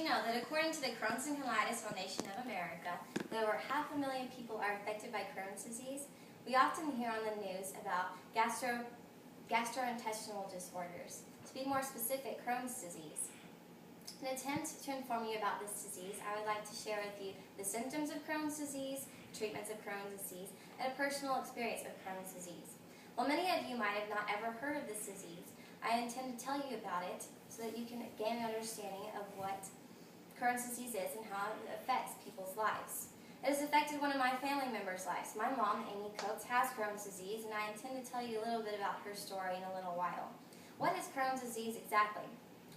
you know that according to the Crohn's and Colitis Foundation of America, that over 500,000 people are affected by Crohn's disease? We often hear on the news about gastrointestinal disorders. To be more specific, Crohn's disease. In an attempt to inform you about this disease, I would like to share with you the symptoms of Crohn's disease, treatments of Crohn's disease, and a personal experience of Crohn's disease. While many of you might have not ever heard of this disease, I intend to tell you about it so that you can gain an understanding of what Crohn's disease is and how it affects people's lives. It has affected one of my family members' lives. My mom, Amy Coates, has Crohn's disease, and I intend to tell you a little bit about her story in a little while. What is Crohn's disease exactly?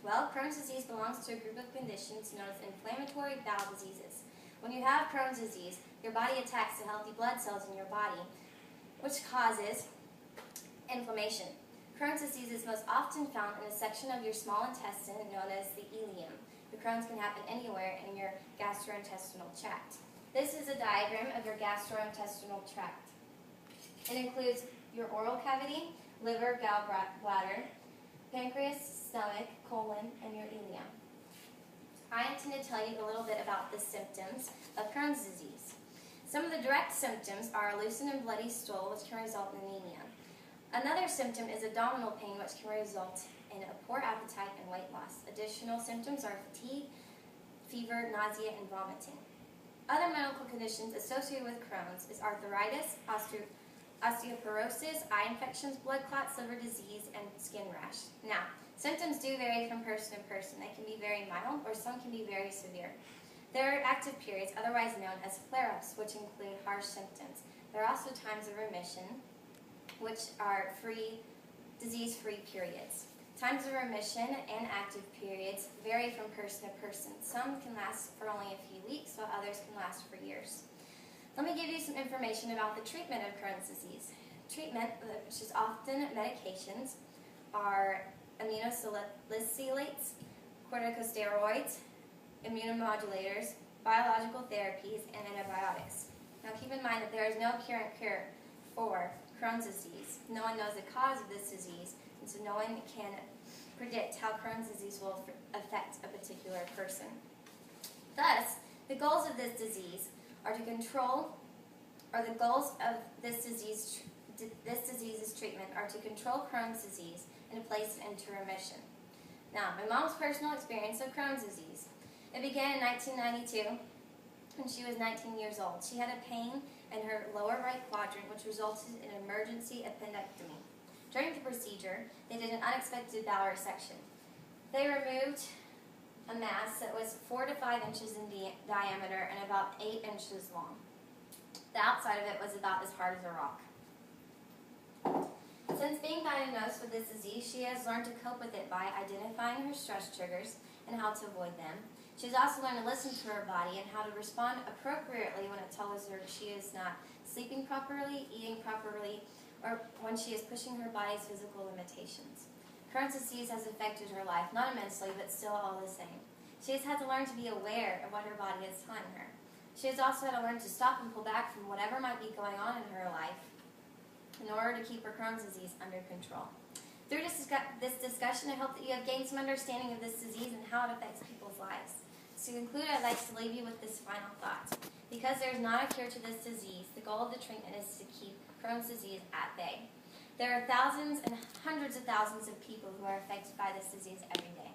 Well, Crohn's disease belongs to a group of conditions known as inflammatory bowel diseases. When you have Crohn's disease, your body attacks the healthy blood cells in your body, which causes inflammation. Crohn's disease is most often found in a section of your small intestine known as the ileum. The Crohn's can happen anywhere in your gastrointestinal tract. This is a diagram of your gastrointestinal tract. It includes your oral cavity, liver, gallbladder, pancreas, stomach, colon, and your ileum. I intend to tell you a little bit about the symptoms of Crohn's disease. Some of the direct symptoms are a loosened and bloody stool, which can result in anemia. Another symptom is abdominal pain, which can result in a poor appetite and weight loss. Additional symptoms are fatigue, fever, nausea, and vomiting. Other medical conditions associated with Crohn's is arthritis, osteoporosis, eye infections, blood clots, liver disease, and skin rash. Now, symptoms do vary from person to person. They can be very mild or some can be very severe. There are active periods, otherwise known as flare-ups, which include harsh symptoms. There are also times of remission, which are disease-free periods. Times of remission and active periods vary from person to person. Some can last for only a few weeks, while others can last for years. Let me give you some information about the treatment of Crohn's disease. Treatment, which is often medications, are immunosalicylates, corticosteroids, immunomodulators, biological therapies, and antibiotics. Now keep in mind that there is no current cure for Crohn's disease. No one knows the cause of this disease, and so no one can predict how Crohn's disease will affect a particular person. Thus, the goals of this disease are to control, or the goals of this disease's treatment are to control Crohn's disease and to place it into remission. Now, my mom's personal experience of Crohn's disease. It began in 1992 when she was 19 years old. She had a pain in her lower right quadrant, which resulted in an emergency appendectomy. During the procedure, they did an unexpected bowel resection. They removed a mass that was 4 to 5 inches in diameter and about 8 inches long. The outside of it was about as hard as a rock. Since being diagnosed with this disease, she has learned to cope with it by identifying her stress triggers and how to avoid them. She's also learned to listen to her body and how to respond appropriately when it tells her she is not sleeping properly, eating properly, or when she is pushing her body's physical limitations. Crohn's disease has affected her life, not immensely, but still all the same. She has had to learn to be aware of what her body is telling her. She has also had to learn to stop and pull back from whatever might be going on in her life in order to keep her Crohn's disease under control. Through this discussion, I hope that you have gained some understanding of this disease and how it affects people's lives. To conclude, I'd like to leave you with this final thought. Because there is not a cure to this disease, the goal of the treatment is to keep Crohn's disease at bay. There are thousands and hundreds of thousands of people who are affected by this disease every day.